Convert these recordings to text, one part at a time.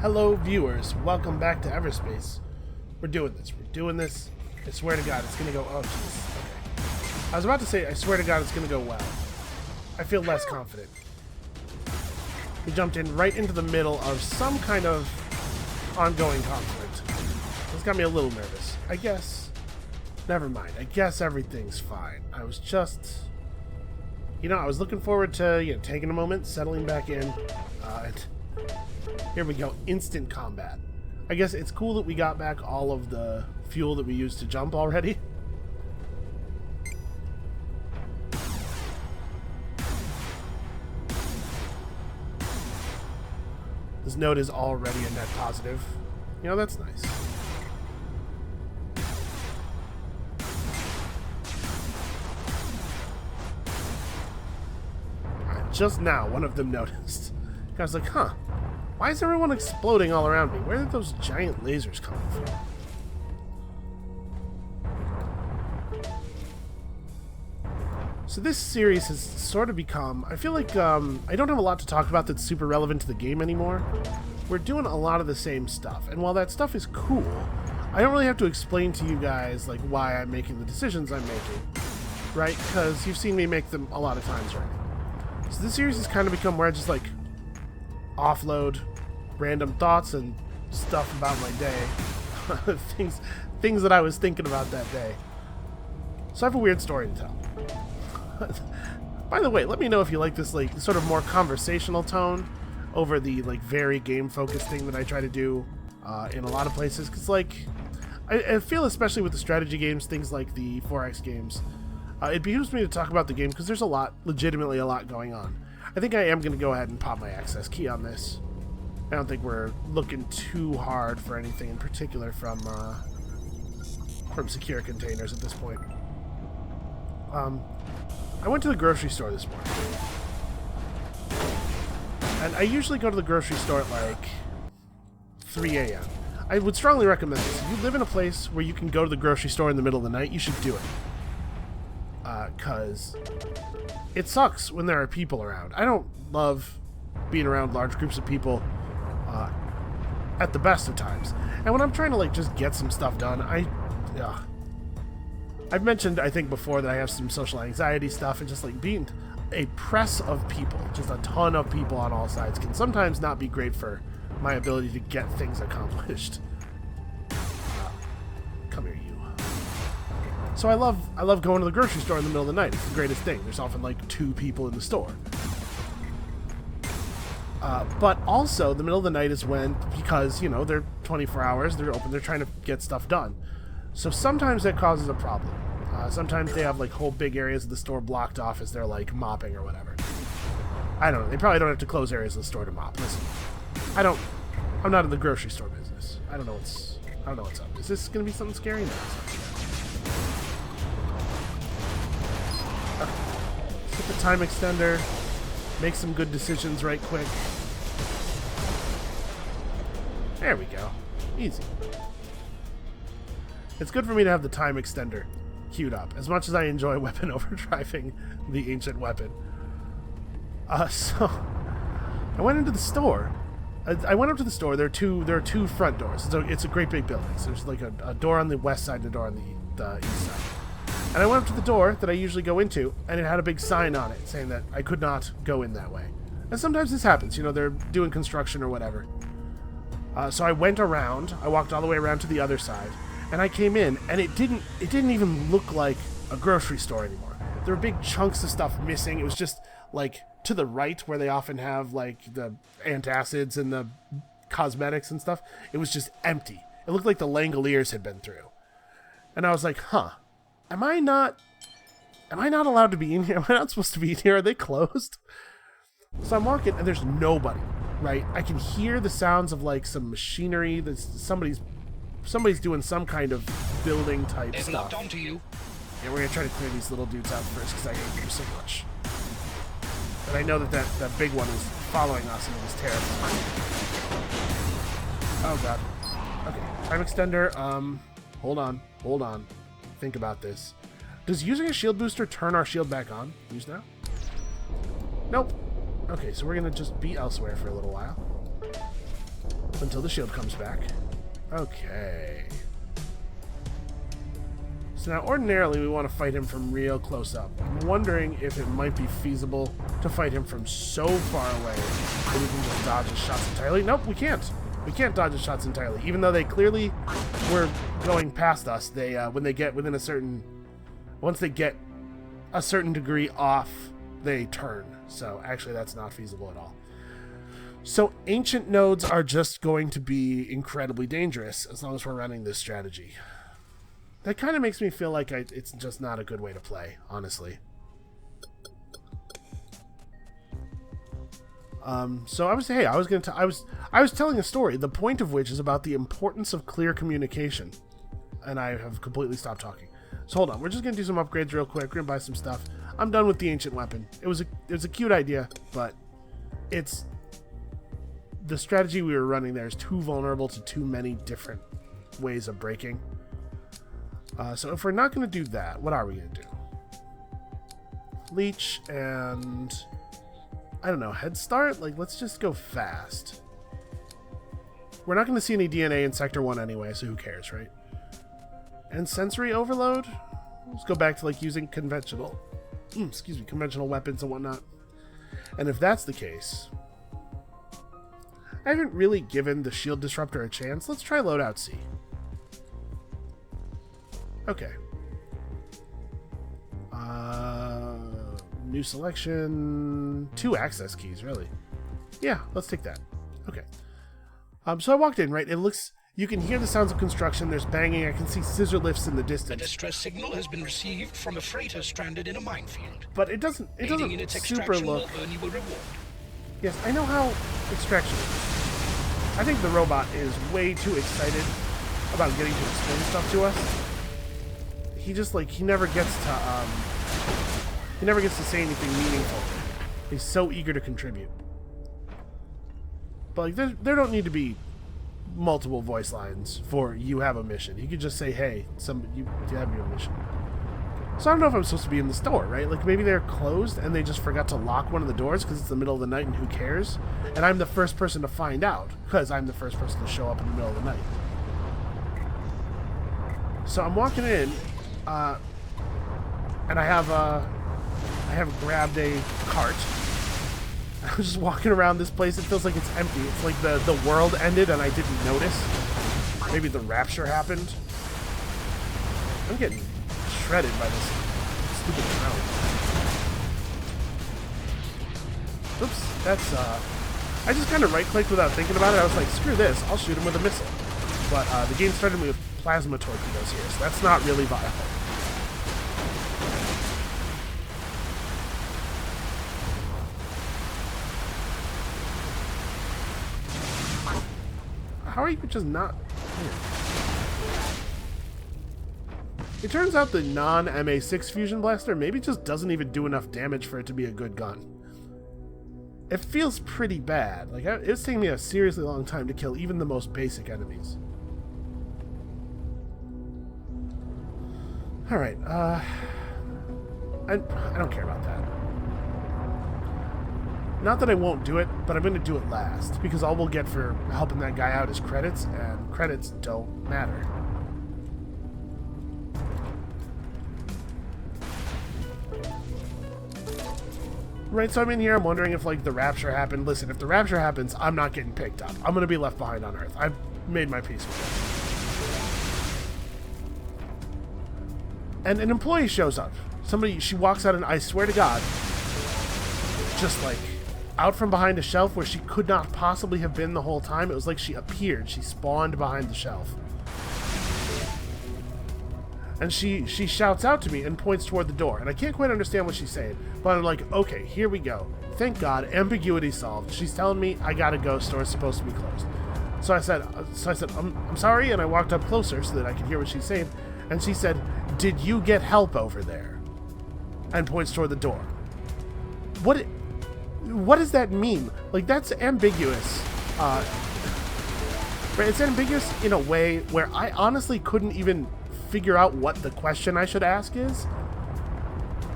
Hello viewers, welcome back to EVERSPACE. We're doing this. I swear to God it's gonna go, oh jeez, okay. I was about to say, I swear to God it's gonna go well. I feel less confident. We jumped in right into the middle of some kind of ongoing conflict. This got me a little nervous. I guess, never mind, I guess everything's fine. I was just, I was looking forward to, taking a moment, settling back in, and here we go, instant combat. I guess it's cool that we got back all of the fuel that we used to jump already. This node is already a net positive. That's nice. Just now, one of them noticed. I was like, huh. Why is everyone exploding all around me? Where did those giant lasers come from? So this series has sort of become... I feel like I don't have a lot to talk about that's super relevant to the game anymore. We're doing a lot of the same stuff. And while that stuff is cool, I don't really have to explain to you guys like why I'm making the decisions I'm making. Right? Because you've seen me make them a lot of times already. So this series has kind of become where I just like offload random thoughts and stuff about my day. things that I was thinking about that day. So I have a weird story to tell. By the way, let me know if you like this like sort of more conversational tone over the like very game focused thing that I try to do in a lot of places, because like I feel, especially with the strategy games, things like the 4X games, it behooves me to talk about the game because there's legitimately a lot going on. I think I am going to go ahead and pop my access key on this. I don't think we're looking too hard for anything in particular from secure containers at this point. I went to the grocery store this morning. And I usually go to the grocery store at like 3 a.m. I would strongly recommend this. If you live in a place where you can go to the grocery store in the middle of the night, you should do it. Because it sucks when there are people around. I don't love being around large groups of people at the best of times. And when I'm trying to like just get some stuff done, I've mentioned, I think before, that I have some social anxiety stuff, and just like being a press of people, just a ton of people on all sides, can sometimes not be great for my ability to get things accomplished. Come here, you. So I love going to the grocery store in the middle of the night. It's the greatest thing. There's often like 2 people in the store. But also, the middle of the night is when, because, they're 24 hours, they're open, they're trying to get stuff done. So sometimes that causes a problem. Sometimes they have like whole big areas of the store blocked off as they're like mopping or whatever. I don't know. They probably don't have to close areas of the store to mop. Listen, I'm not in the grocery store business. I don't know what's up. Is this gonna be something scary? No, it's not. Okay. Let's get the time extender. Make some good decisions right quick. There we go. Easy. It's good for me to have the time extender queued up, as much as I enjoy weapon overdriving the ancient weapon. So I went into the store. I went up to the store. There are two front doors. It's a great big building. So there's like a door on the west side and a door on the east side. And I went up to the door that I usually go into, and it had a big sign on it saying that I could not go in that way. And sometimes this happens. They're doing construction or whatever. So I went around. I walked all the way around to the other side. And I came in, and it didn't even look like a grocery store anymore. There were big chunks of stuff missing. It was just, like, to the right, where they often have, like, the antacids and the cosmetics and stuff. It was just empty. It looked like the Langoliers had been through. And I was like, huh, am I not allowed to be in here? Am I not supposed to be in here? Are they closed? So I'm walking, and there's nobody, right? I can hear the sounds of, like, some machinery. Somebody's doing some kind of building type stuff. Onto you. Yeah, we're gonna try to clear these little dudes out first because I hate them so much. And I know that big one is following us, and it was terrifying. Oh god. Okay, time extender. Hold on. Think about this. Does using a shield booster turn our shield back on? Use now? Nope. Okay, so we're gonna just be elsewhere for a little while. until the shield comes back. Okay. So now ordinarily we want to fight him from real close up. I'm wondering if it might be feasible to fight him from so far away that we can just dodge his shots entirely. Nope, we can't. We can't dodge his shots entirely. Even though they clearly were going past us, they when they get within a certain... Once they get a certain degree off, they turn. So actually that's not feasible at all. So ancient nodes are just going to be incredibly dangerous as long as we're running this strategy. That kind of makes me feel like it's just not a good way to play, honestly. So I was telling a story, the point of which is about the importance of clear communication, and I have completely stopped talking. So hold on, we're just gonna do some upgrades real quick. We're gonna buy some stuff. I'm done with the ancient weapon. It was a cute idea, but it's the strategy we were running there is too vulnerable to too many different ways of breaking. So if we're not going to do that, what are we going to do? Leech and... I don't know, head start? Like, let's just go fast. We're not going to see any DNA in Sector 1 anyway, so who cares, right? And sensory overload? Let's go back to, like, using conventional... conventional weapons and whatnot. And if that's the case... I haven't really given the shield disruptor a chance. Let's try loadout C. Okay. New selection. 2 access keys, really. Yeah, let's take that. Okay. So I walked in, right? It looks... You can hear the sounds of construction. There's banging. I can see scissor lifts in the distance. A distress signal has been received from a freighter stranded in a minefield. But it doesn't super look... will earn you a reward. Yes, I know how extraction is. I think the robot is way too excited about getting to explain stuff to us. He just, like, he never gets to say anything meaningful. He's so eager to contribute. But, like, there don't need to be multiple voice lines for you have a mission. You could just say, hey, you have your mission. So I don't know if I'm supposed to be in the store, right? Like, maybe they're closed and they just forgot to lock one of the doors because it's the middle of the night and who cares? And I'm the first person to find out because I'm the first person to show up in the middle of the night. So I'm walking in, and I have grabbed a cart. I was just walking around this place. It feels like it's empty. It's like the world ended and I didn't notice. Maybe the rapture happened. I'm getting shredded by this stupid drone. Oops, that's I just kind of right-clicked without thinking about it. I was like, screw this, I'll shoot him with a missile. But the game started me with plasma torpedoes here, so that's not really viable. How are you just not here? It turns out the non-MA6 fusion blaster maybe just doesn't even do enough damage for it to be a good gun. It feels pretty bad. Like, it's taking me a seriously long time to kill even the most basic enemies. Alright, I don't care about that. Not that I won't do it, but I'm going to do it last, because all we'll get for helping that guy out is credits, and credits don't matter. Right, so I'm in here, I'm wondering if, like, the rapture happened. Listen, if the rapture happens, I'm not getting picked up. I'm going to be left behind on Earth. I've made my peace with it. And an employee shows up. She walks out, and I swear to God, just, like, out from behind a shelf where she could not possibly have been the whole time. It was like she appeared. She spawned behind the shelf. And she shouts out to me and points toward the door. And I can't quite understand what she's saying. But I'm like, okay, here we go. Thank God, ambiguity solved. She's telling me I gotta go, store's supposed to be closed. So I said, I'm sorry, and I walked up closer so that I could hear what she's saying. And she said, did you get help over there? And points toward the door. What does that mean? Like, that's ambiguous. Right, it's ambiguous in a way where I honestly couldn't even figure out what the question I should ask is.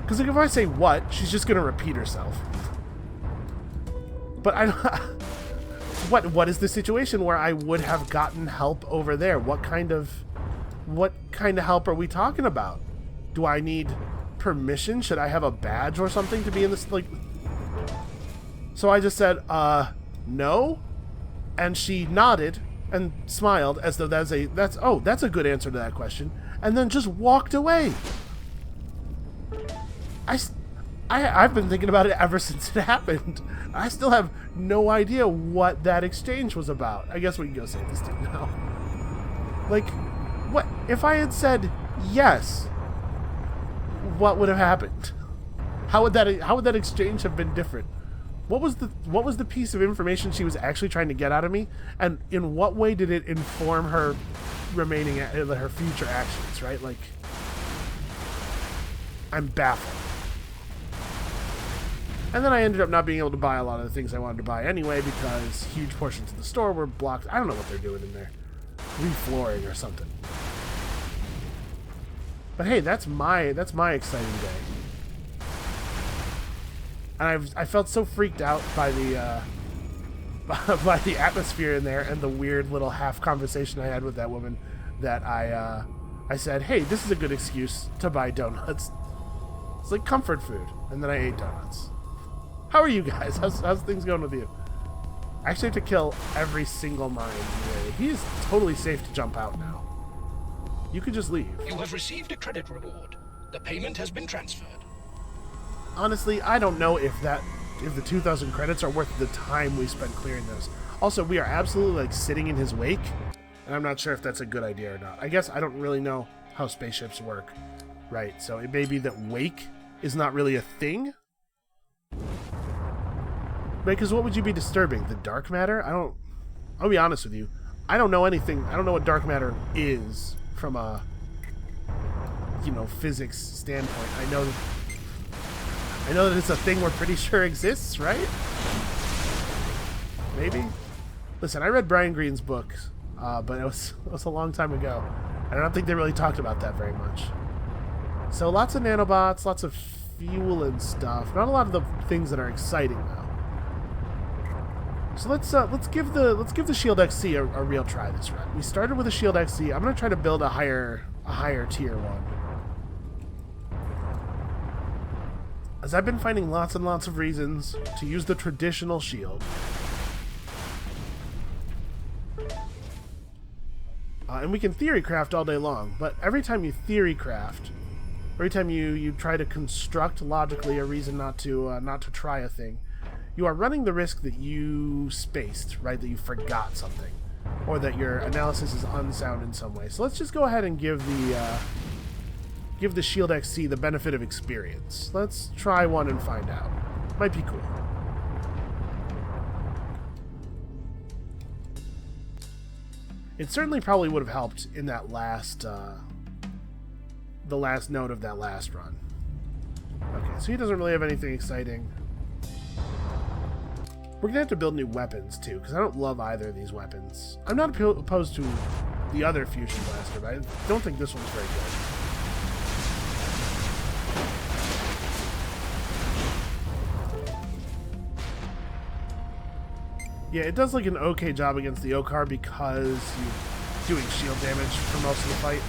Because, like, if I say what, she's just going to repeat herself. But I don't... what is the situation where I would have gotten help over there? What kind of help are we talking about? Do I need permission? Should I have a badge or something to be in this, like... So I just said, no, and she nodded and smiled as though that's a good answer to that question, and then just walked away. I've been thinking about it ever since it happened. I still have no idea what that exchange was about. I guess we can go save this dude now. Like, what if I had said yes? What would have happened? How would that exchange have been different? What was the piece of information she was actually trying to get out of me, and in what way did it inform her remaining her future actions? Right? Like, I'm baffled. And then I ended up not being able to buy a lot of the things I wanted to buy anyway because huge portions of the store were blocked. I don't know what they're doing in there, reflooring or something. But hey, that's my exciting day. And I felt so freaked out by the by the atmosphere in there and the weird little half conversation I had with that woman that I said, hey, this is a good excuse to buy donuts. It's like comfort food. And then I ate donuts. How are you guys? How's things going with you? I actually have to kill every single mine. He is totally safe to jump out now. You could just leave. You have received a credit reward. The payment has been transferred. Honestly, I don't know if the 2,000 credits are worth the time we spent clearing those. Also, we are absolutely like sitting in his wake, and I'm not sure if that's a good idea or not. I guess I don't really know how spaceships work, right? So it may be that wake is not really a thing. Because what would you be disturbing? The dark matter? I'll be honest with you. I don't know anything. I don't know what dark matter is from a, physics standpoint. I know that it's a thing we're pretty sure exists, right? Maybe? Listen, I read Brian Greene's books, but it was a long time ago. And I don't think they really talked about that very much. So lots of nanobots, lots of fuel and stuff. Not a lot of the things that are exciting though. So let's give the Shield XC a real try this run. We started with a Shield XC. I'm gonna try to build a higher tier one. As I've been finding lots and lots of reasons to use the traditional shield. And we can theory craft all day long, but every time you theory craft, every time you try to construct logically a reason not to try a thing, you are running the risk that you spaced, right? That you forgot something, or that your analysis is unsound in some way. So let's just go ahead and give the Shield XC the benefit of experience. Let's try one and find out. Might be cool. It certainly probably would have helped in that last, the last note of that last run. Okay, so he doesn't really have anything exciting. We're gonna have to build new weapons too, because I don't love either of these weapons. I'm not opposed to the other fusion blaster, but I don't think this one's very good. Yeah, it does like an okay job against the Okar because you're doing shield damage for most of the fight.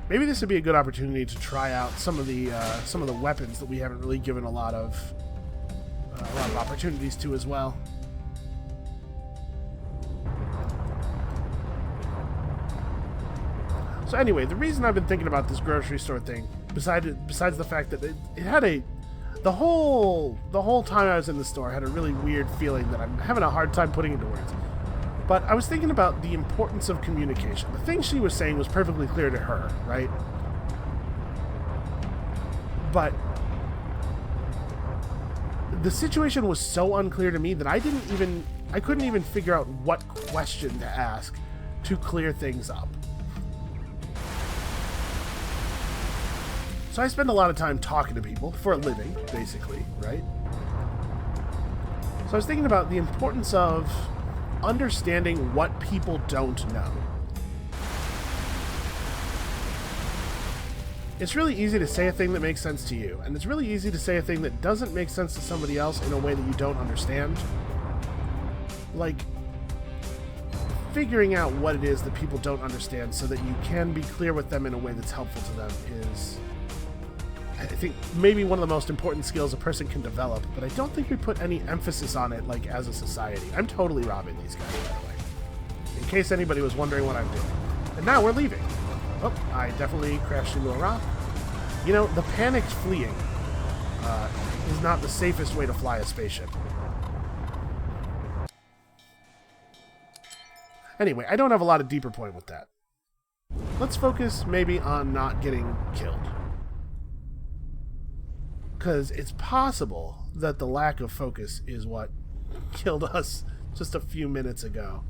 Maybe this would be a good opportunity to try out some of the weapons that we haven't really given a lot of opportunities to as well. So anyway, the reason I've been thinking about this grocery store thing, besides the fact that it had the whole time I was in the store, I had a really weird feeling that I'm having a hard time putting into words. But I was thinking about the importance of communication. The thing she was saying was perfectly clear to her, right? But the situation was so unclear to me that I couldn't even figure out what question to ask to clear things up. So I spend a lot of time talking to people for a living, basically, right? So I was thinking about the importance of understanding what people don't know. It's really easy to say a thing that makes sense to you, and it's really easy to say a thing that doesn't make sense to somebody else in a way that you don't understand. Like, figuring out what it is that people don't understand so that you can be clear with them in a way that's helpful to them is, I think, maybe one of the most important skills a person can develop, but I don't think we put any emphasis on it, like, as a society. I'm totally robbing these guys, by the way, in case anybody was wondering what I'm doing. And now we're leaving. Oh, I definitely crashed into a rock. You know, the panicked fleeing is not the safest way to fly a spaceship. Anyway, I don't have a lot of deeper point with that. Let's focus maybe on not getting killed. Because it's possible that the lack of focus is what killed us just a few minutes ago.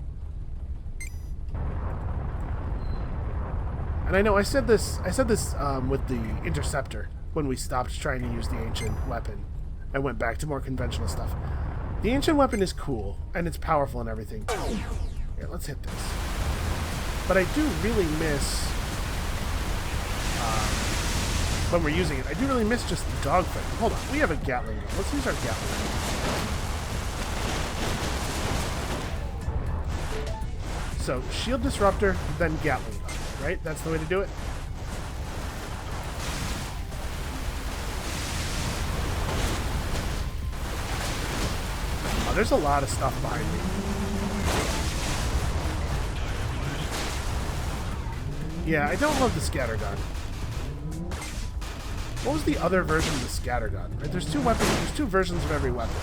And I know I said this with the interceptor when we stopped trying to use the ancient weapon and went back to more conventional stuff. The ancient weapon is cool and it's powerful and everything. Here, let's hit this. But I do really miss when we're using it. I do really miss just dogfighting. Hold on, we have a Gatling gun. Let's use our Gatling gun. So shield disruptor, then Gatling gun. Right? That's the way to do it? Oh, there's a lot of stuff behind me. Yeah, I don't love the scattergun. What was the other version of the scattergun? Right? There's two weapons. There's two versions of every weapon.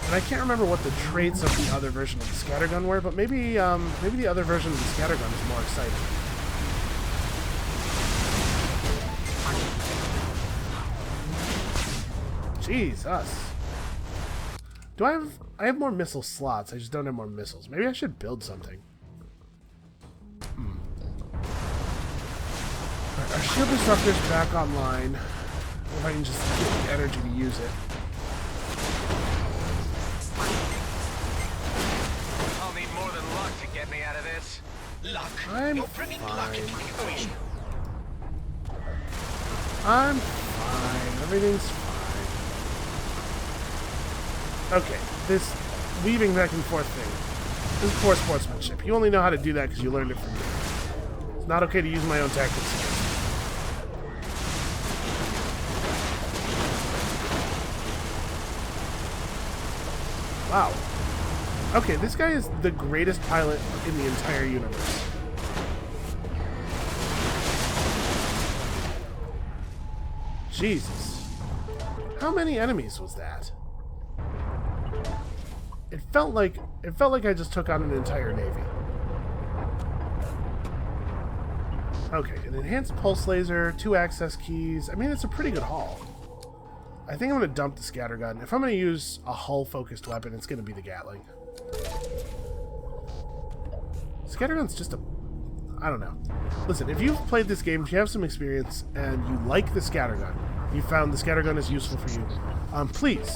And I can't remember what the traits of the other version of the scattergun were, but maybe the other version of the scattergun is more exciting. Jesus. Do I have more missile slots, I just don't have more missiles. Maybe I should build something. Right, our shield disruptor's back online. If I can just get the energy to use it. I'll need more than luck to get me out of this. Luck. I'm You're bringing luck into the equation. I'm fine. Everything's fine. Okay, this weaving back and forth thing. This is poor sportsmanship. You only know how to do that because you learned it from me. It's not okay to use my own tactics against you. Wow. Okay, this guy is the greatest pilot in the entire universe. Jesus. How many enemies was that? It felt like I just took on an entire navy. Okay, an enhanced pulse laser, 2 access keys. I mean, it's a pretty good haul. I think I'm going to dump the scattergun. If I'm going to use a hull-focused weapon, it's going to be the Gatling. Scattergun's just a... I don't know. Listen, if you've played this game, if you have some experience, and you like the scattergun, you found the scattergun is useful for you, please,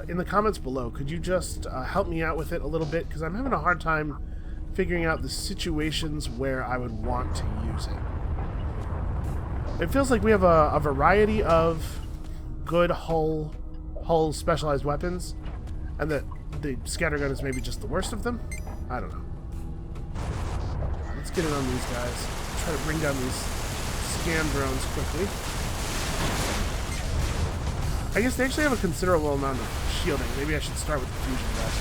in the comments below, could you just help me out with it a little bit? Because I'm having a hard time figuring out the situations where I would want to use it. It feels like we have a variety of good hull specialized weapons, and that the scattergun is maybe just the worst of them. I don't know. Let's get in on these guys. Try to bring down these scan drones quickly. I guess they actually have a considerable amount of shielding. Maybe I should start with the fusion vest.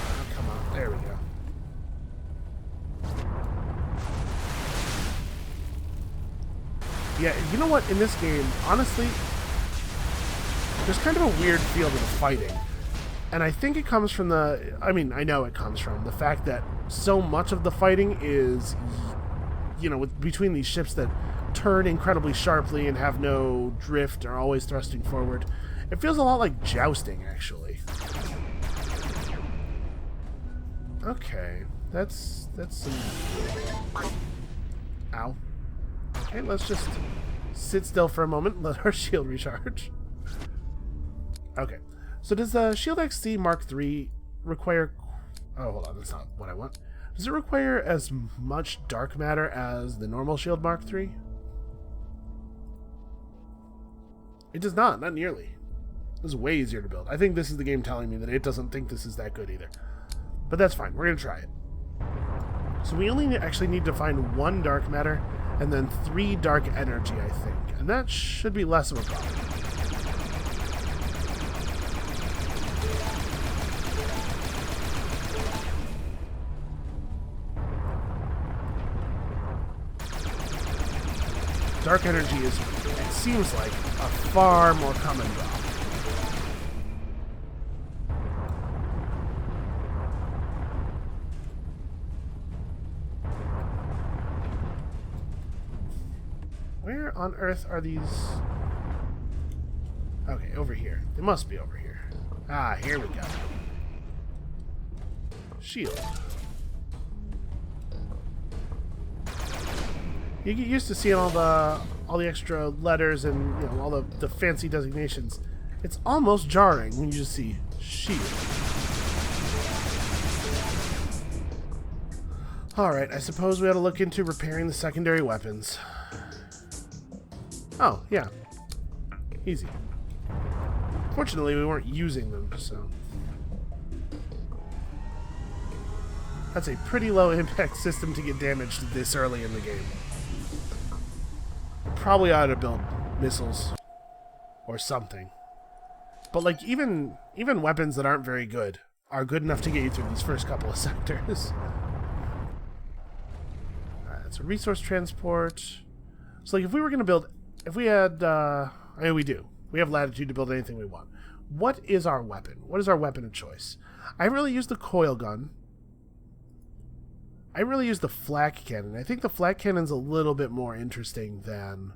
Oh, come on. There we go. Yeah, you know what? In this game, honestly, there's kind of a weird feel to the fighting. And I think it comes from the... I mean, I know it comes from the fact that so much of the fighting is, you know, between these ships that turn incredibly sharply and have no drift, are always thrusting forward. It feels a lot like jousting, actually. Okay, that's some... Ow. Okay, let's just sit still for a moment and let our shield recharge. Okay, so does the Shield XC Mark III require... Oh, hold on, that's not what I want. Does it require as much dark matter as the normal Shield Mark III? It does not nearly. This is way easier to build. I think this is the game telling me that it doesn't think this is that good either. But that's fine. We're going to try it. So we only actually need to find 1 dark matter and then 3 dark energy, I think. And that should be less of a problem. Dark energy is, it seems like, a far more common draw. Where on earth are these? Okay, over here. They must be over here. Ah, here we go. Shield. You get used to seeing all the extra letters and, you know, all the fancy designations. It's almost jarring when you just see shield. Alright, I suppose we ought to look into repairing the secondary weapons. Oh, yeah. Easy. Fortunately, we weren't using them, so... That's a pretty low impact system to get damaged this early in the game. Probably ought to build missiles or something. But like even weapons that aren't very good are good enough to get you through these first couple of sectors. Alright, so resource transport. So like if we were gonna build, if we had I mean we do. We have latitude to build anything we want. What is our weapon? What is our weapon of choice? I really use the coil gun. I really use the flak cannon. I think the flak cannon's a little bit more interesting than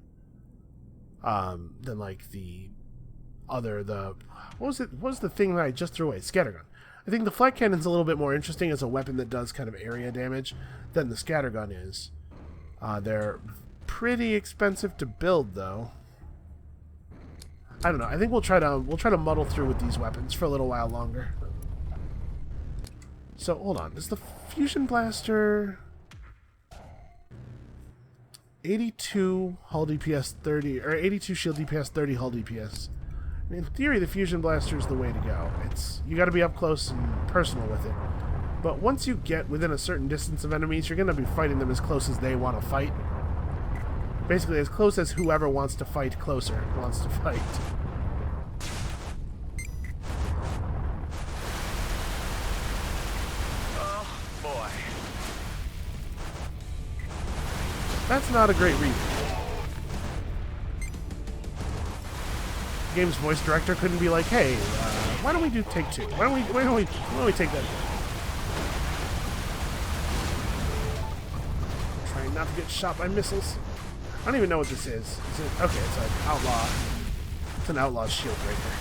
like the other, what was the thing that I just threw away? Scattergun. I think the flak cannon's a little bit more interesting as a weapon that does kind of area damage than the scattergun is. They're pretty expensive to build though. I don't know. I think we'll try to muddle through with these weapons for a little while longer. So hold on. Is the fusion blaster 82 hull DPS 30 or 82 shield DPS 30 hull DPS? In theory, the fusion blaster is the way to go. You got to be up close and personal with it. But once you get within a certain distance of enemies, you're going to be fighting them as close as they want to fight. Basically, as close as whoever wants to fight closer wants to fight. Oh, boy. That's not a great read. The game's voice director couldn't be like, "Hey, why don't we do take 2? Why don't we take that?" I'm trying not to get shot by missiles. I don't even know what this is. Is it? Okay, it's an outlaw. It's an outlaw shield breaker.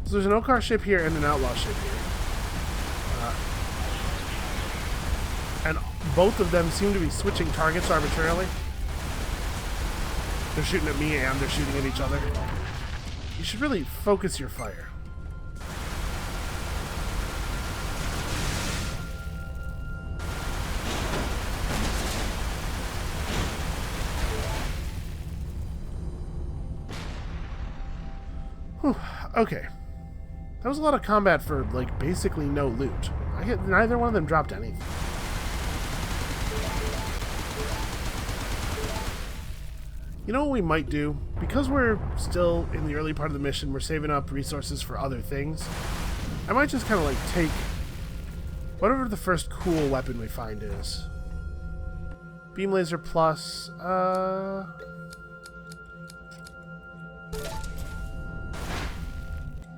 So there's an Okar ship here and an outlaw ship here. And both of them seem to be switching targets arbitrarily. They're shooting at me and they're shooting at each other. You should really focus your fire. Whew. Okay. That was a lot of combat for, like, basically no loot. Neither one of them dropped anything. You know what we might do? Because we're still in the early part of the mission, we're saving up resources for other things. I might just kind of, like, take whatever the first cool weapon we find is. Beam laser plus,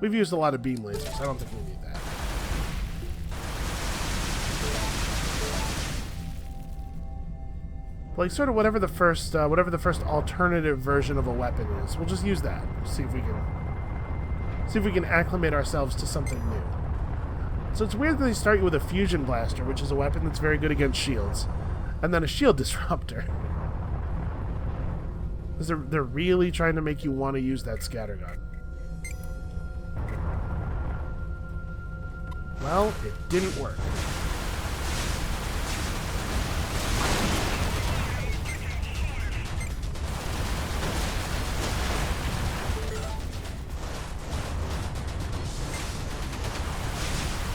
we've used a lot of beam lasers. I don't think we need that. Like sort of whatever the first alternative version of a weapon is, we'll just use that. See if we can acclimate ourselves to something new. So it's weird that they start you with a fusion blaster, which is a weapon that's very good against shields, and then a shield disruptor. Because they're really trying to make you want to use that scattergun. Well, it didn't work.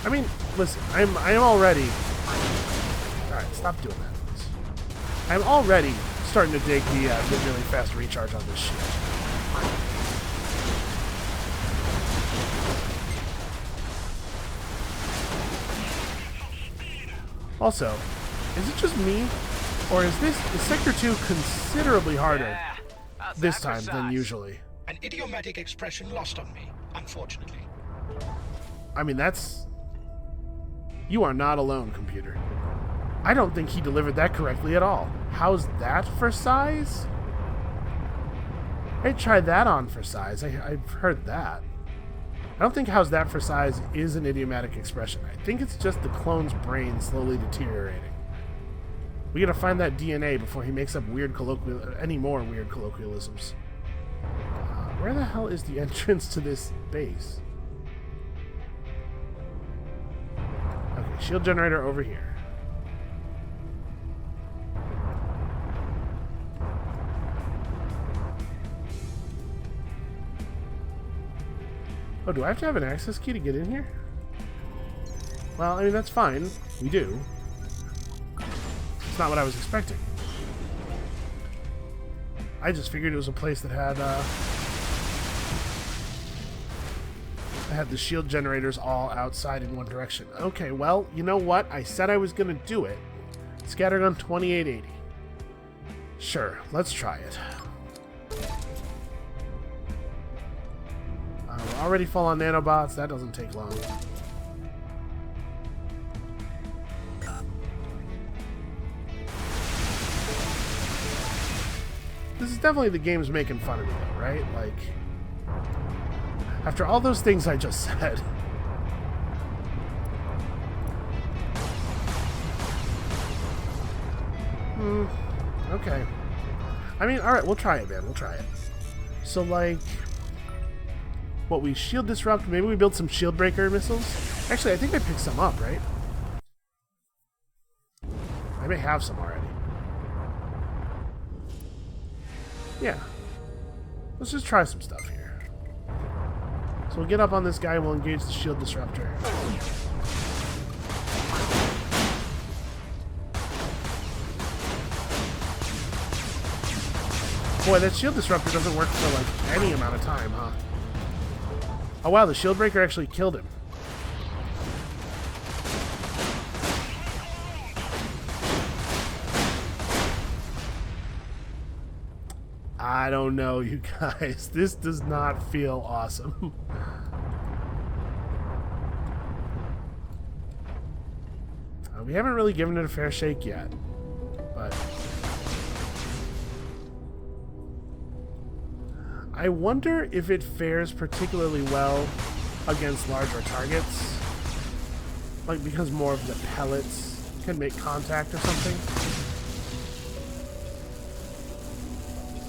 I mean, listen, I'm already... Alright, stop doing that, please. I'm already starting to dig the really fast recharge on this shield. Also, is it just me, or is Sector 2 considerably harder this time than usually? An idiomatic expression lost on me, unfortunately. I mean, that's... You are not alone, computer. I don't think he delivered that correctly at all. How's that for size? I tried that on for size. I've heard that. I don't think how's that for size is an idiomatic expression. I think it's just the clone's brain slowly deteriorating. We gotta find that DNA before he makes up any more weird colloquialisms. Where the hell is the entrance to this base? Okay, shield generator over here. Oh, do I have to have an access key to get in here? Well, I mean, that's fine. We do. It's not what I was expecting. I just figured it was a place that had the shield generators all outside in one direction. Okay, well, you know what? I said I was going to do it. Scattergun 2880. Sure, let's try it. We're already full on nanobots. That doesn't take long. This is definitely the game's making fun of me, though, right? Like, after all those things I just said. Okay. I mean, alright, we'll try it, man. We'll try it. So, like... What, we shield disrupt? Maybe we build some shield breaker missiles? Actually, I think I picked some up, right? I may have some already. Yeah. Let's just try some stuff here. So we'll get up on this guy and we'll engage the shield disruptor. Boy, that shield disruptor doesn't work for like any amount of time, huh? Oh wow, the shield breaker actually killed him. I don't know, you guys. This does not feel awesome. We haven't really given it a fair shake yet, but... I wonder if it fares particularly well against larger targets. Like, because more of the pellets can make contact or something.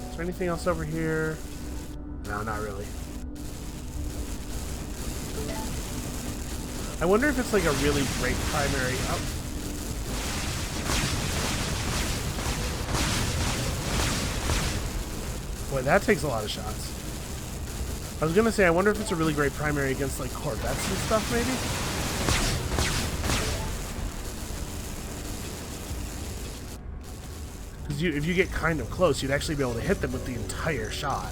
Is there anything else over here? No, not really. I wonder if it's like a really great primary... Oh. Boy, that takes a lot of shots. I was gonna say, I wonder if it's a really great primary against, like, Corvettes and stuff, maybe? Because if you get kind of close, you'd actually be able to hit them with the entire shot.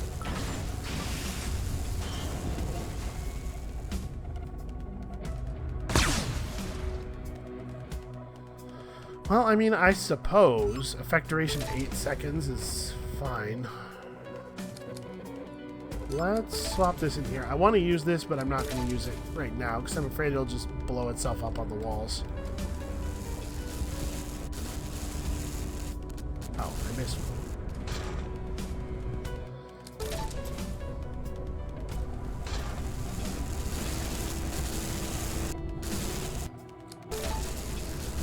Well, I mean, I suppose effect duration 8 seconds is fine. Let's swap this in here. I want to use this, but I'm not going to use it right now because I'm afraid it'll just blow itself up on the walls. Oh, I missed one.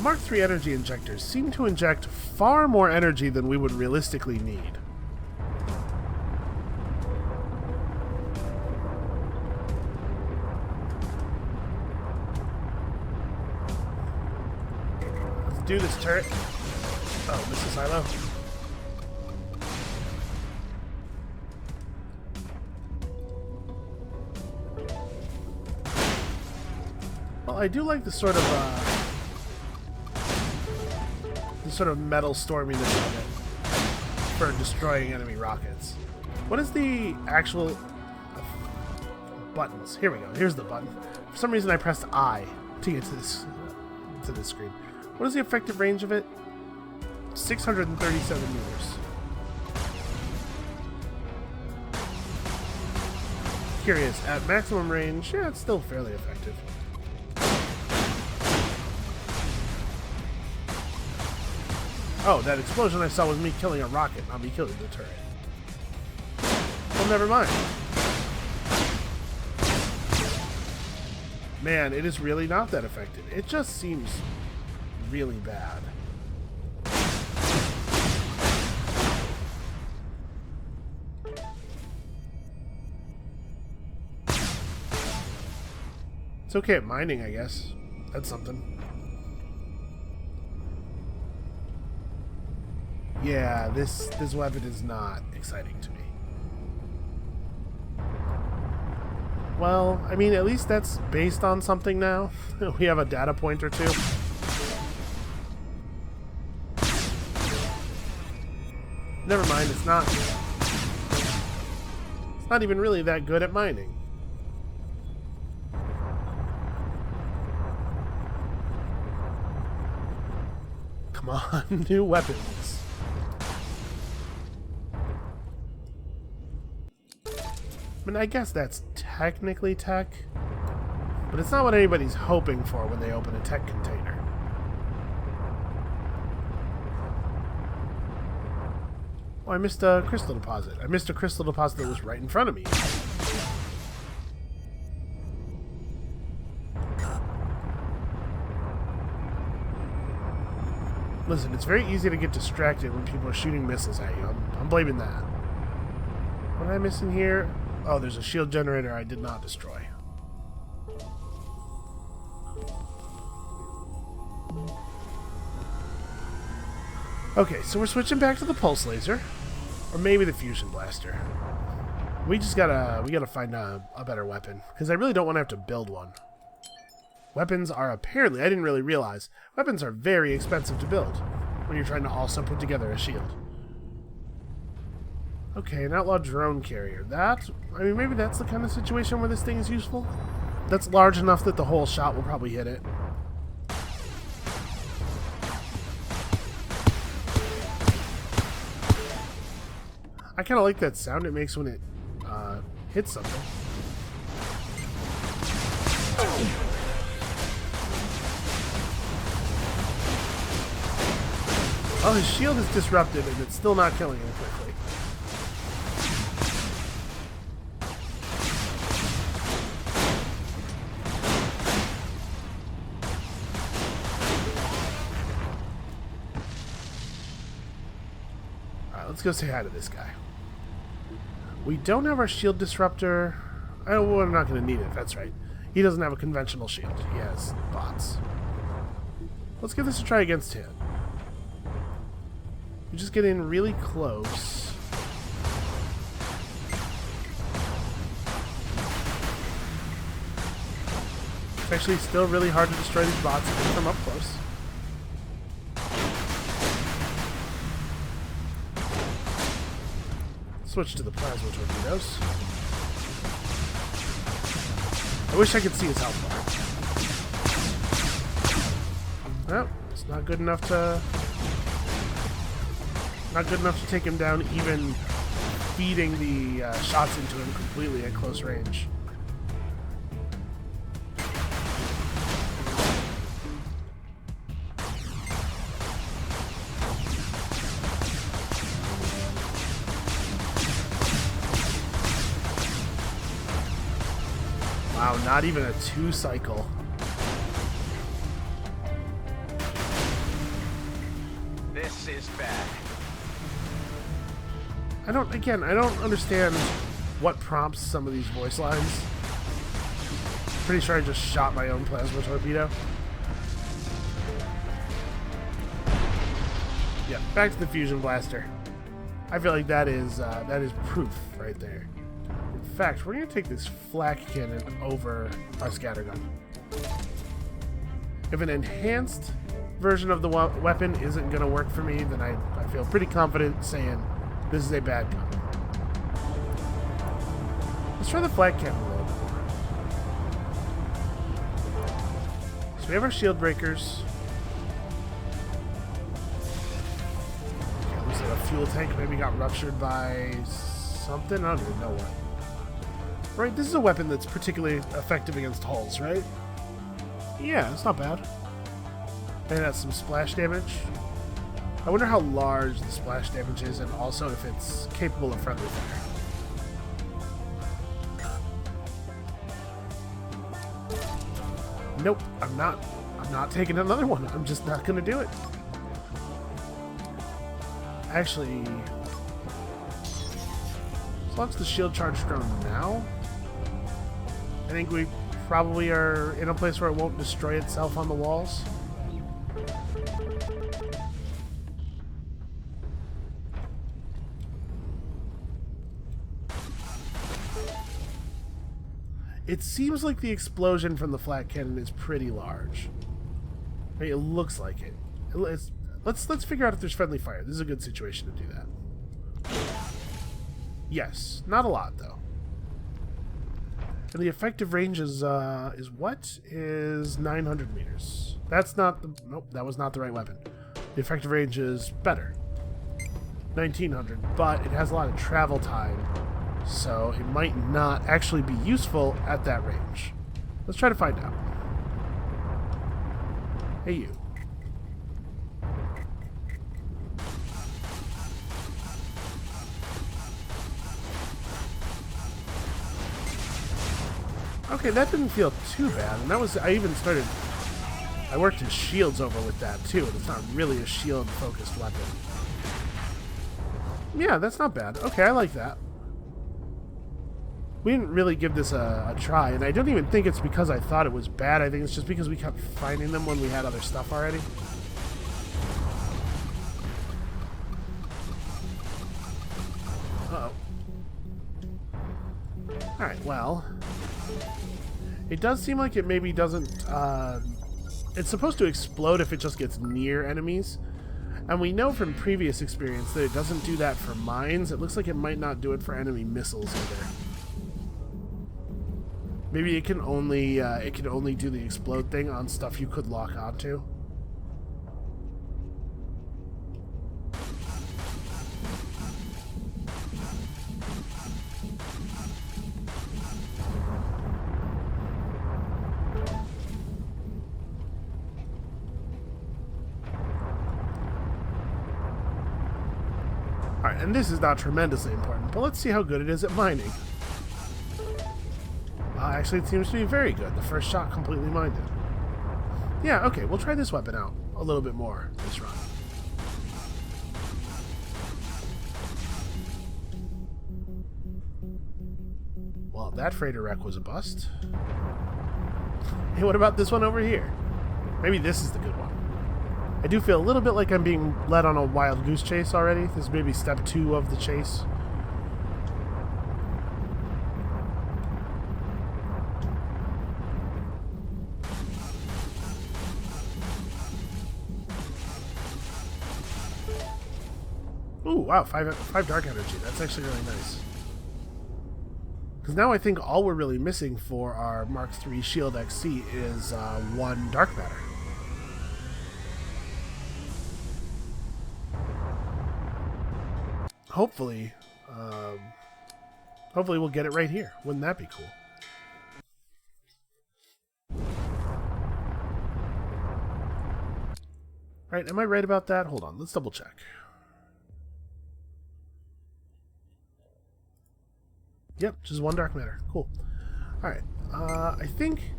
Mark III energy injectors seem to inject far more energy than we would realistically need. do this, turret. Oh, missile silo. Well, I do like the sort of metal storminess of it for destroying enemy rockets. What is the actual buttons? Here we go. Here's the button. For some reason, I pressed I to get to this screen. What is the effective range of it? 637 meters. Curious. At maximum range, yeah, it's still fairly effective. Oh, that explosion I saw was me killing a rocket, not me killing the turret. Well, never mind. Man, it is really not that effective. It just seems really bad. It's okay at mining, I guess. That's something. Yeah, this weapon is not exciting to me. Well, I mean, at least that's based on something now. We have a data point or two. Never mind, it's not even really that good at mining. Come on, new weapons. I mean, I guess that's technically tech, but it's not what anybody's hoping for when they open a tech container. Oh, I missed a crystal deposit. I missed a crystal deposit that was right in front of me. Listen, it's very easy to get distracted when people are shooting missiles at you. I'm blaming that. What am I missing here? Oh, there's a shield generator I did not destroy. Okay, so we're switching back to the pulse laser, or maybe the fusion blaster. We gotta find a better weapon, because I really don't want to have to build one. Weapons are apparently, I didn't really realize, weapons are very expensive to build when you're trying to also put together a shield. Okay, an outlaw drone carrier. I mean, maybe that's the kind of situation where this thing is useful. That's large enough that the whole shot will probably hit it. I kind of like that sound it makes when it hits something. Oh, his shield is disrupted and it's still not killing him quickly. Alright, let's go say hi to this guy. We don't have our shield disruptor. Oh, we're not going to need it, that's right. He doesn't have a conventional shield. He has bots. Let's give this a try against him. We just get in really close. It's actually still really hard to destroy these bots from up close. Switch to the plasma torpedoes. I wish I could see his health bar. Well, it's not good enough to... Not good enough to take him down, even feeding the shots into him completely at close range. Wow, not even a 2-cycle. This is bad. I don't understand what prompts some of these voice lines. Pretty sure I just shot my own plasma torpedo. Yeah, back to the fusion blaster. I feel like that is proof right there. In fact, we're gonna take this flak cannon over our scattergun. If an enhanced version of the weapon isn't gonna work for me, then I feel pretty confident saying this is a bad gun. Let's try the flak cannon a little bit more. So we have our shield breakers. Okay, looks like a fuel tank maybe got ruptured by something. I don't even know what. Right, this is a weapon that's particularly effective against hulls, right? Yeah, it's not bad. And it has some splash damage. I wonder how large the splash damage is, and also if it's capable of friendly fire. Nope, I'm not taking another one. I'm just not gonna do it. Actually, let's launch the shield charge drone now. I think we probably are in a place where it won't destroy itself on the walls. It seems like the explosion from the flak cannon is pretty large. I mean, it looks like it. Let's figure out if there's friendly fire. This is a good situation to do that. Yes, not a lot though. And the effective range is what? Is 900 meters. That's not the... Nope, that was not the right weapon. The effective range is better. 1900, but it has a lot of travel time, so it might not actually be useful at that range. Let's try to find out. Hey, you. Okay, that didn't feel too bad, and that was... I worked his shields over with that too, and it's not really a shield-focused weapon. Yeah, that's not bad. Okay, I like that. We didn't really give this a try, and I don't even think it's because I thought it was bad. I think it's just because we kept finding them when we had other stuff already. Uh-oh. Alright, well... It does seem like it maybe doesn't... it's supposed to explode if it just gets near enemies. And we know from previous experience that it doesn't do that for mines. It looks like it might not do it for enemy missiles either. Maybe it can only do the explode thing on stuff you could lock onto. Alright, and this is not tremendously important, but let's see how good it is at mining. Actually, it seems to be very good. The first shot completely mined it. Yeah, okay, we'll try this weapon out a little bit more this run. Well, that freighter wreck was a bust. Hey, what about this one over here? Maybe this is the good one. I do feel a little bit like I'm being led on a wild goose chase already. This is maybe step 2 of the chase. Ooh, wow, 5 dark energy. That's actually really nice. Because now I think all we're really missing for our Mark III Shield XC is 1 dark matter. Hopefully we'll get it right here. Wouldn't that be cool? Alright, am I right about that? Hold on, let's double check. Yep, just 1 dark matter. Cool. Alright, I think,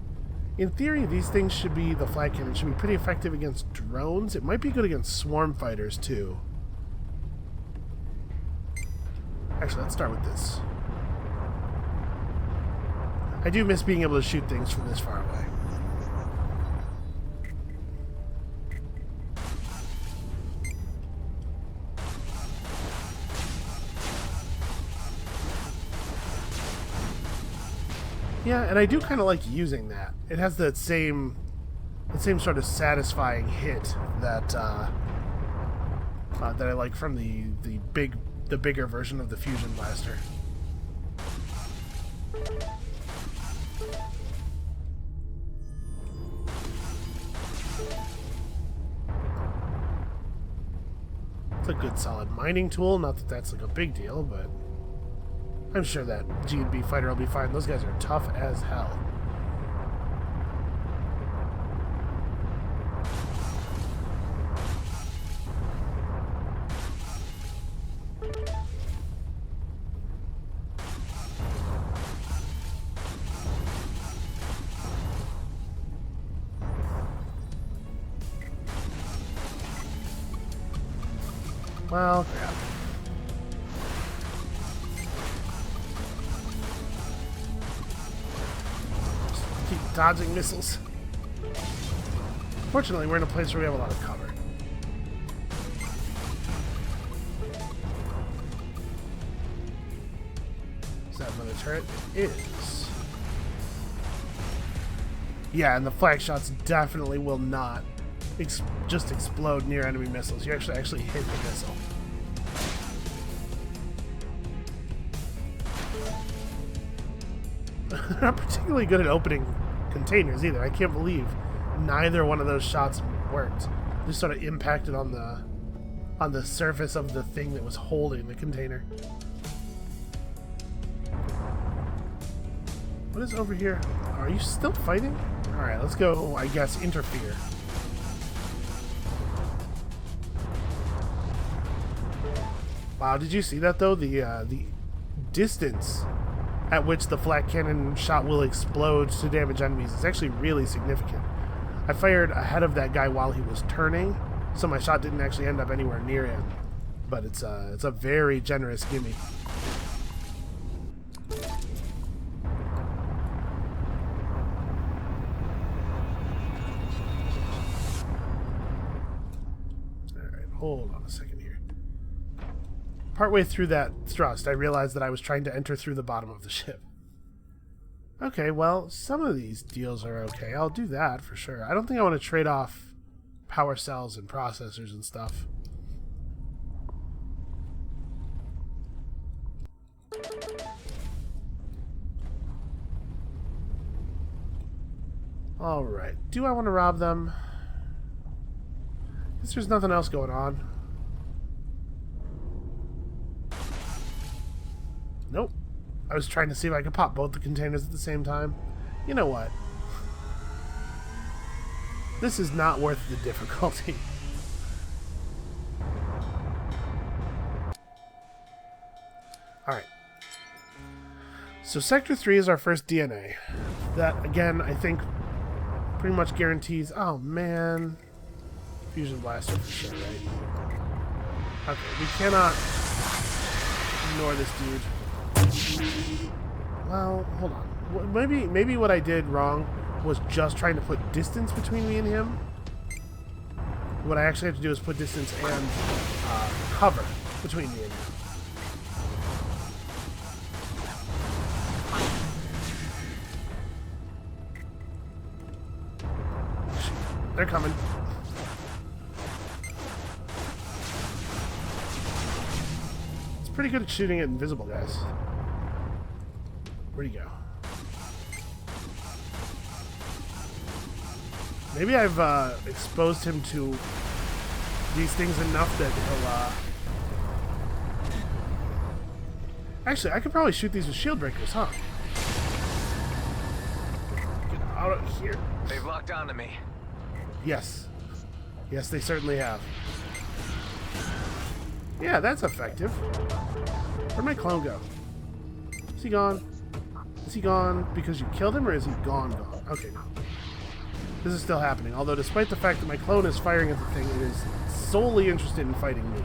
in theory, these things should be, the flag cannon should be pretty effective against drones. It might be good against swarm fighters, too. Actually, let's start with this. I do miss being able to shoot things from this far away. Yeah, and I do kind of like using that. It has that same sort of satisfying hit that that I like from the bigger version of the fusion blaster. It's a good solid mining tool. Not that that's like a big deal, but I'm sure that G&B fighter will be fine. Those guys are tough as hell. Well, crap. Just keep dodging missiles. Fortunately, we're in a place where we have a lot of cover. Is that another turret? It is. Yeah, and the flag shots definitely will not just explode near enemy missiles. You actually hit the missile. They're not particularly good at opening containers either. I can't believe neither one of those shots worked. Just sort of impacted on the surface of the thing that was holding the container. What is over here? Are you still fighting? Alright, let's go, I guess, interfere. Wow, did you see that though? The distance at which the flak cannon shot will explode to damage enemies is actually really significant. I fired ahead of that guy while he was turning, so my shot didn't actually end up anywhere near him. But it's a very generous gimme. Alright, hold on a second here. Partway through that thrust, I realized that I was trying to enter through the bottom of the ship. Okay, well, some of these deals are okay. I'll do that for sure. I don't think I want to trade off power cells and processors and stuff. Alright, do I want to rob them? Guess there's nothing else going on. Nope. I was trying to see if I could pop both the containers at the same time. You know what? This is not worth the difficulty. Alright. So Sector 3 is our first DNA. That, again, I think pretty much guarantees... Oh, man. Fusion blaster for sure, right? Okay, we cannot ignore this dude. Well, hold on. Maybe what I did wrong was just trying to put distance between me and him. What I actually have to do is put distance and cover between me and him. They're coming. It's pretty good at shooting at invisible guys. Where'd he go? Maybe I've exposed him to these things enough that he'll... Actually, I could probably shoot these with shield breakers, huh? Get out of here. They've locked onto me. Yes. Yes, they certainly have. Yeah, that's effective. Where'd my clone go? Is he gone? Is he gone because you killed him, or is he gone? Okay, no. This is still happening, although despite the fact that my clone is firing at the thing, it is solely interested in fighting me.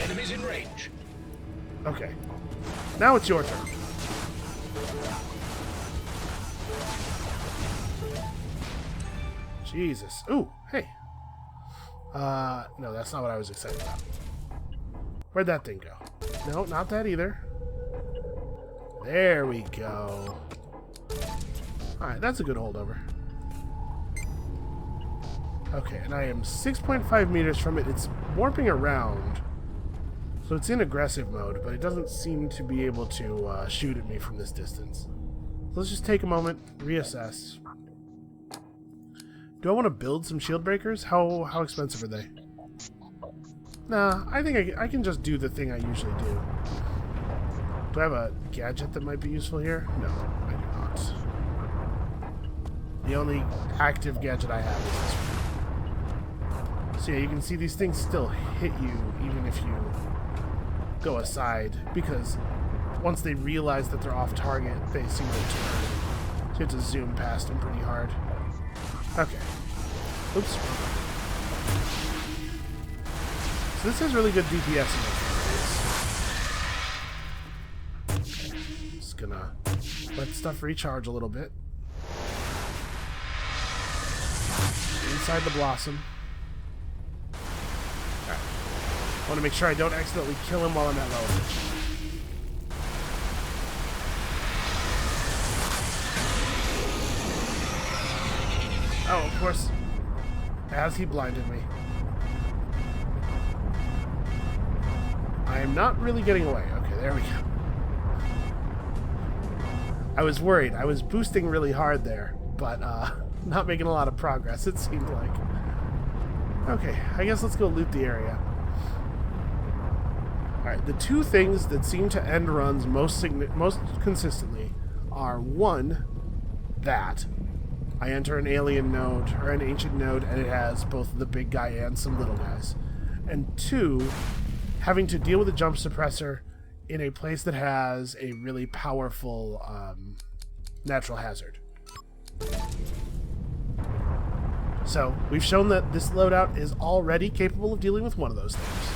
Enemies in range. Okay. Now it's your turn. Jesus. Ooh, hey. No, that's not what I was excited about. Where'd that thing go? No, not that either. There we go. Alright, that's a good holdover. Okay, and I am 6.5 meters from it. It's warping around. So it's in aggressive mode, but it doesn't seem to be able to shoot at me from this distance. So let's just take a moment, reassess. Do I want to build some shield breakers? How expensive are they? Nah, I think I can just do the thing I usually do. Do I have a gadget that might be useful here? No, I do not. The only active gadget I have is this one. So yeah, you can see these things still hit you even if you go aside, because once they realize that they're off target, they seem to turn. So you have to zoom past them pretty hard. Okay. Oops. So this has really good DPS in this. Just gonna let stuff recharge a little bit. Inside the blossom. Alright. I want to make sure I don't accidentally kill him while I'm at low pitch. Oh, of course. As he blinded me. I am not really getting away. Okay, there we go. I was worried. I was boosting really hard there, but not making a lot of progress, it seemed like. Okay, I guess let's go loot the area. Alright, the two things that seem to end runs most consistently are, one, that I enter an alien node, or an ancient node, and it has both the big guy and some little guys. And two, having to deal with a jump suppressor in a place that has a really powerful natural hazard. So, we've shown that this loadout is already capable of dealing with one of those things.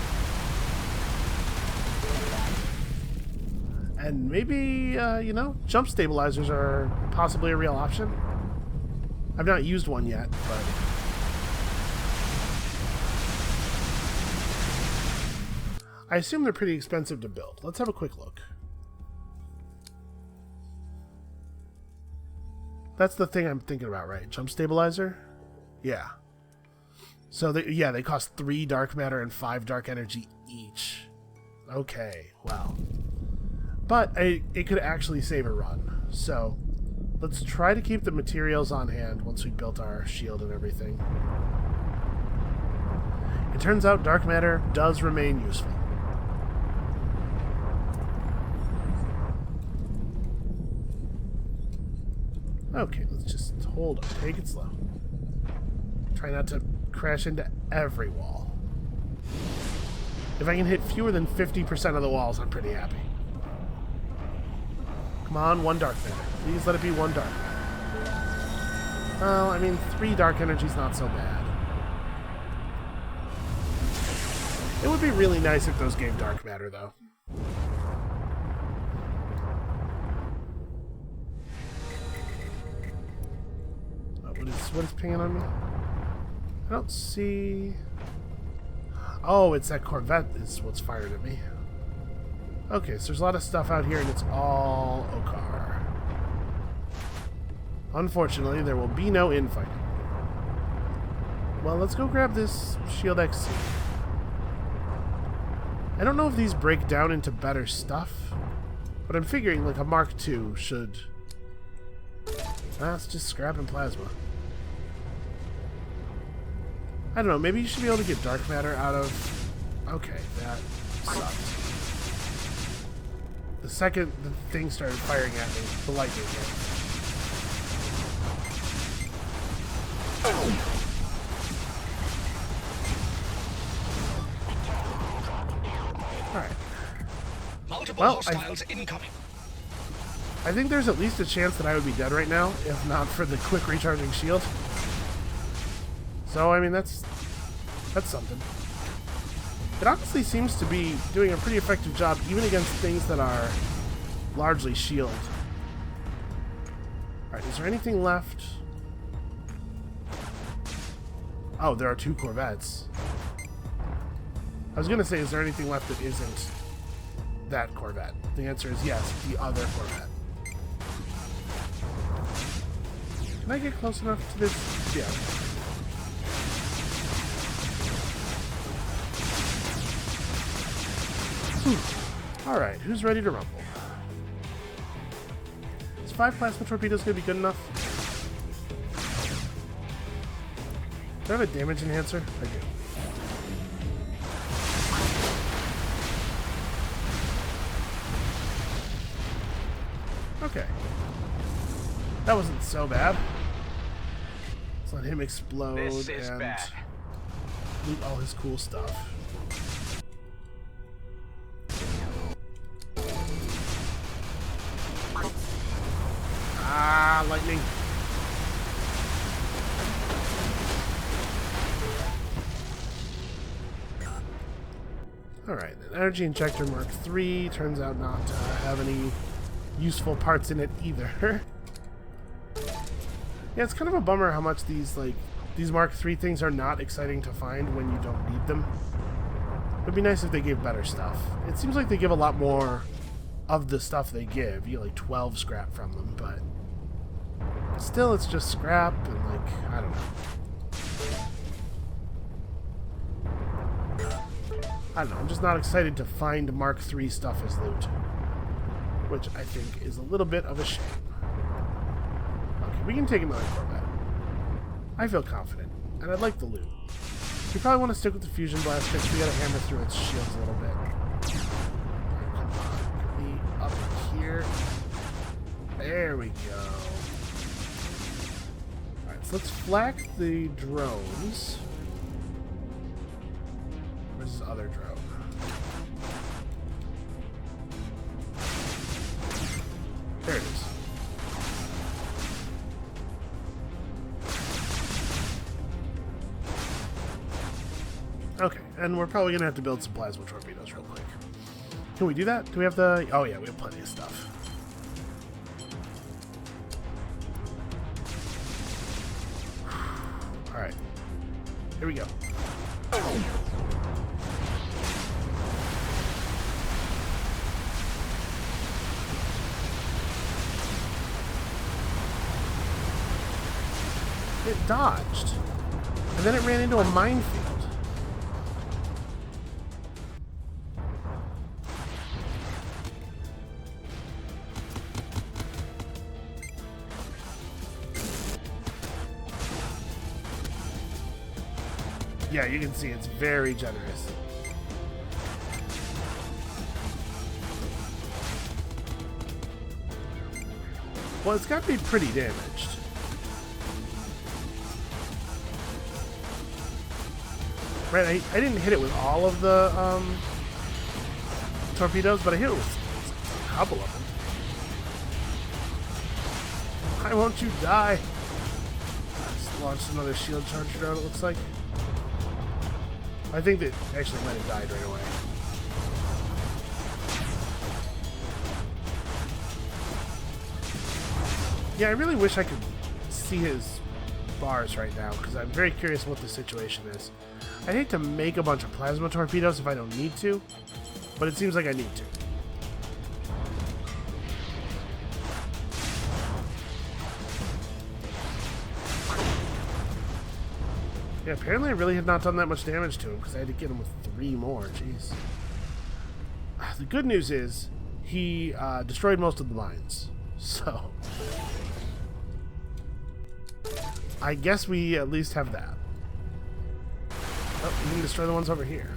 And maybe, you know, jump stabilizers are possibly a real option. I've not used one yet, but... I assume they're pretty expensive to build. Let's have a quick look. That's the thing I'm thinking about, right? Jump stabilizer? Yeah. So, they cost 3 dark matter and 5 dark energy each. Okay, wow. But it could actually save a run. So, let's try to keep the materials on hand once we've built our shield and everything. It turns out dark matter does remain useful. Okay, let's just hold up. Take it slow. Try not to crash into every wall. If I can hit fewer than 50% of the walls, I'm pretty happy. Come on, 1 dark matter. Please let it be 1 dark matter. Well, I mean, 3 dark energy's not so bad. It would be really nice if those gave dark matter, though. What is pinging on me? I don't see... Oh, it's that Corvette is what's fired at me. Okay, so there's a lot of stuff out here and it's all Okar. Unfortunately, there will be no infighting. Well, let's go grab this Shield XC. I don't know if these break down into better stuff, but I'm figuring like a Mark II should... It's just scrap and plasma. I don't know, maybe you should be able to get dark matter out of... Okay, that sucked. The second the thing started firing at me, the lightning hit. Alright. Multiple hostiles incoming. I think there's at least a chance that I would be dead right now, if not for the quick recharging shield. So, I mean, that's something. It honestly seems to be doing a pretty effective job, even against things that are largely shield. Alright, is there anything left? Oh, there are 2 Corvettes. I was gonna say, is there anything left that isn't that Corvette? The answer is yes, the other Corvette. Can I get close enough to this? Yeah. Alright, who's ready to rumble? Is 5 plasma torpedoes gonna be good enough? Do I have a damage enhancer? I do. Okay. That wasn't so bad. Let's let him explode and loot all his cool stuff. Ah, lightning. Alright, an energy injector Mark III turns out not to have any useful parts in it either. Yeah, it's kind of a bummer how much these Mark III things are not exciting to find when you don't need them. It would be nice if they gave better stuff. It seems like they give a lot more of the stuff they give. You get like 12 scrap from them, but still it's just scrap and like, I don't know. I don't know, I'm just not excited to find Mark III stuff as loot. Which I think is a little bit of a shame. Okay, we can take another Corvette. I feel confident, and I'd like the loot. We probably want to stick with the fusion blaster because we gotta hammer through its shields a little bit. Alright, come on. Get me up here. There we go. Alright, so let's flak the drones. Where's this other drone? There it is. Okay, and we're probably gonna have to build some plasma torpedoes real quick. Can we do that? Do we have the... Oh yeah, we have plenty of stuff. Alright. Here we go. It dodged. And then it ran into a minefield. Yeah, you can see it's very generous. Well, it's got to be pretty damaged. Right, I didn't hit it with all of the torpedoes, but I hit it with a couple of them. Why won't you die? Just launched another shield charge drone, it looks like. I think that actually might have died right away. Yeah, I really wish I could see his bars right now, because I'm very curious what the situation is. I hate to make a bunch of plasma torpedoes if I don't need to, but it seems like I need to. Yeah, apparently I really had not done that much damage to him because I had to get him with 3 more. Jeez. The good news is he destroyed most of the mines, so I guess we at least have that. Oh, we can destroy the ones over here.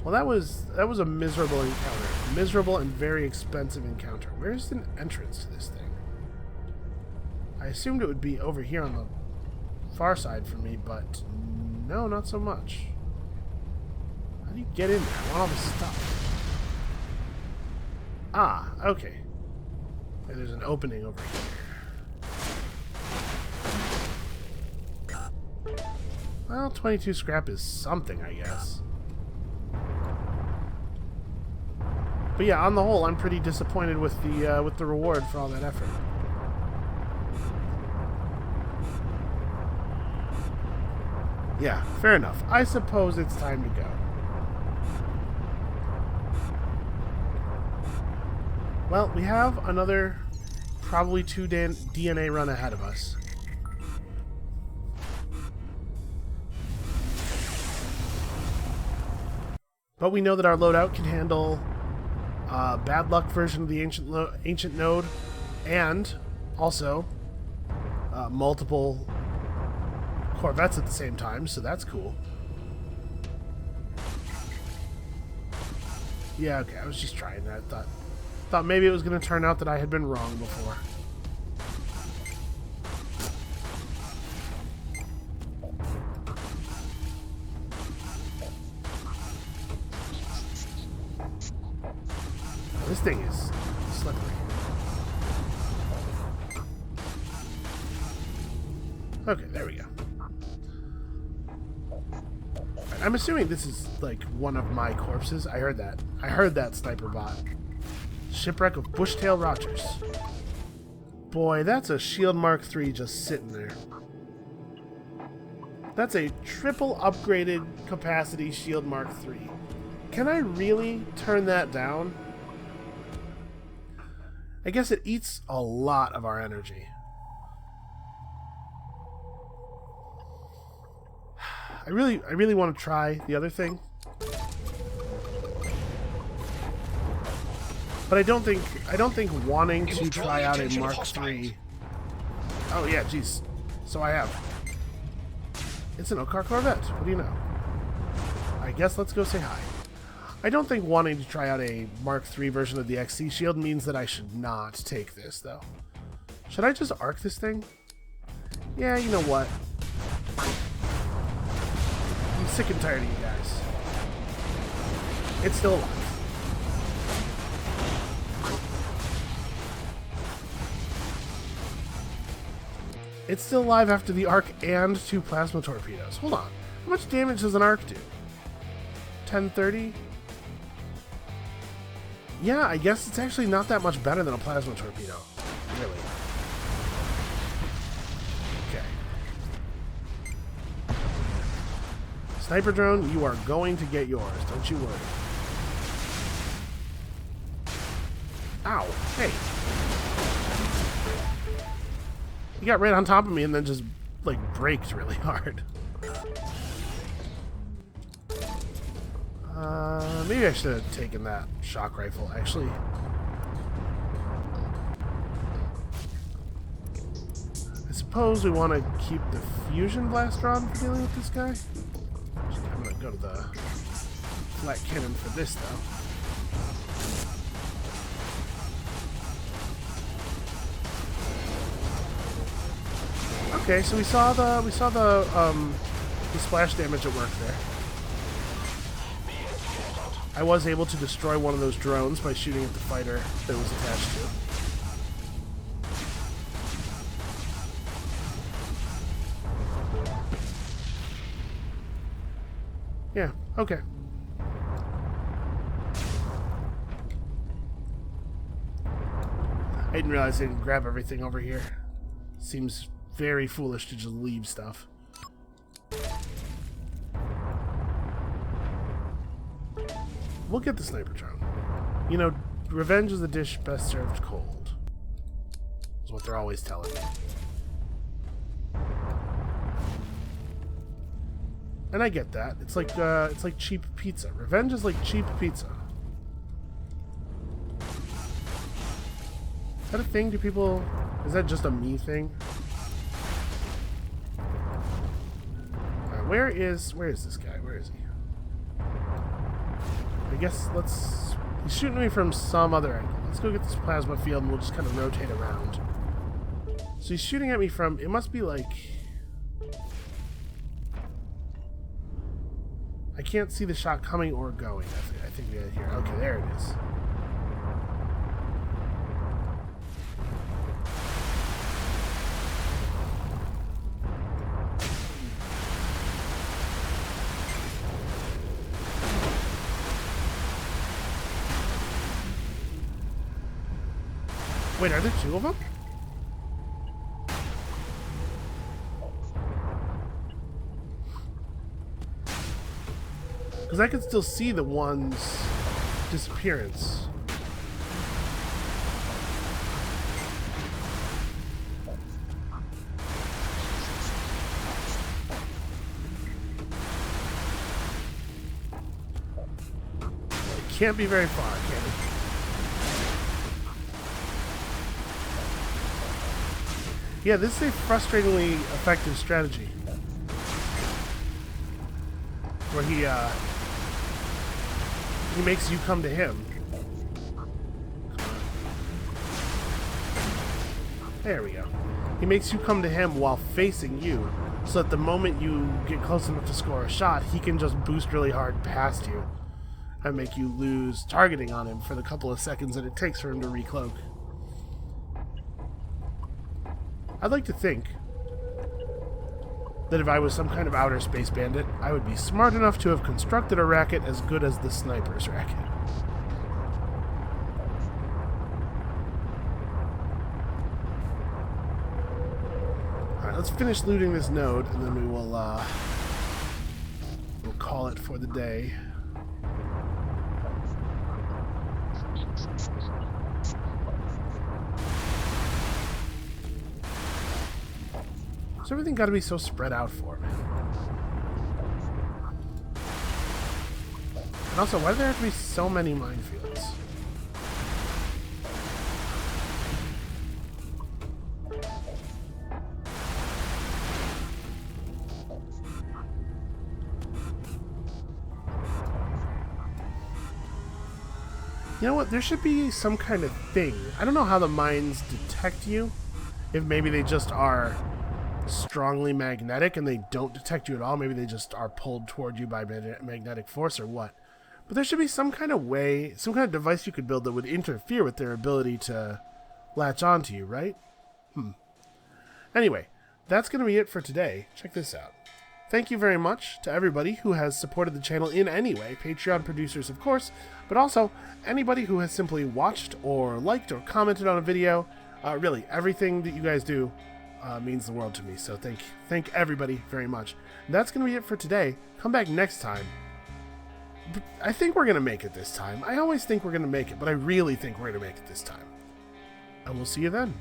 Well, that was a miserable encounter. Miserable and very expensive encounter. Where's the entrance to this thing? I assumed it would be over here on the far side for me, but no, not so much. How do you get in there? I want all this stuff. Ah, okay. And there's an opening over here. Well, 22 scrap is something, I guess. But yeah, on the whole, I'm pretty disappointed with the reward for all that effort. Yeah, fair enough. I suppose it's time to go. Well, we have another probably 2 DNA run ahead of us. But we know that our loadout can handle bad luck version of the ancient node, and also multiple Corvettes at the same time, so that's cool. Yeah, okay, I was just trying that. Thought maybe it was going to turn out that I had been wrong before. This thing is slippery. Okay, there we go. Right, I'm assuming this is like one of my corpses. I heard that. I heard that sniper bot. Shipwreck of Bushtail Rogers. Boy, that's a Shield Mark III just sitting there. That's a triple upgraded capacity Shield Mark III. Can I really turn that down? I guess it eats a lot of our energy. I really want to try the other thing. But I don't think wanting to try out a Mark III. Oh yeah, jeez. So I have. It's an Okar Corvette. What do you know? I guess let's go say hi. I don't think wanting to try out a Mark III version of the XC shield means that I should not take this, though. Should I just arc this thing? Yeah, you know what? I'm sick and tired of you guys. It's still alive. It's still alive after the arc and 2 plasma torpedoes. Hold on. How much damage does an arc do? 1030? Yeah, I guess it's actually not that much better than a plasma torpedo. Really. Okay. Sniper drone, you are going to get yours. Don't you worry. Ow. Hey. He got right on top of me and then just, like, braked really hard. Maybe I should have taken that shock rifle, actually. I suppose we want to keep the fusion blaster on for dealing with this guy. I'm going to go to the flat cannon for this, though. Okay, so we saw the splash damage at work there. I was able to destroy one of those drones by shooting at the fighter that it was attached to. Yeah, okay. I didn't realize I didn't grab everything over here. Seems very foolish to just leave stuff. We'll get the sniper drone. You know, revenge is a dish best served cold. Is what they're always telling me. And I get that. It's like cheap pizza. Revenge is like cheap pizza. Is that a thing? Do people... Is that just a me thing? Alright, where is this guy? Where is he? I guess let's... He's shooting me from some other angle. Let's go get this plasma field and we'll just kind of rotate around. So he's shooting at me from... It must be like... I can't see the shot coming or going. I think we had here. Okay, there it is. Wait, are there 2 of them? Because I can still see the one's disappearance. It can't be very far, can it? Yeah, this is a frustratingly effective strategy. Where he makes you come to him. There we go. He makes you come to him while facing you, so that the moment you get close enough to score a shot, he can just boost really hard past you and make you lose targeting on him for the couple of seconds that it takes for him to recloak. I'd like to think that if I was some kind of outer space bandit, I would be smart enough to have constructed a racket as good as the sniper's racket. Alright, let's finish looting this node, and then we will we'll call it for the day. What's everything got to be so spread out for, man? And also, why do there have to be so many minefields? You know what? There should be some kind of thing. I don't know how the mines detect you. If maybe they just are strongly magnetic and they don't detect you at all. Maybe they just are pulled toward you by magnetic force or what. But there should be some kind of way, some kind of device you could build that would interfere with their ability to latch onto you, right? Anyway, that's going to be it for today. Check this out. Thank you very much to everybody who has supported the channel in any way. Patreon producers, of course, but also anybody who has simply watched or liked or commented on a video. Really, everything that you guys do means the world to me. So thank everybody very much. That's going to be it for today. Come back next time. I think we're going to make it this time. I always think we're going to make it, but I really think we're going to make it this time. And we'll see you then.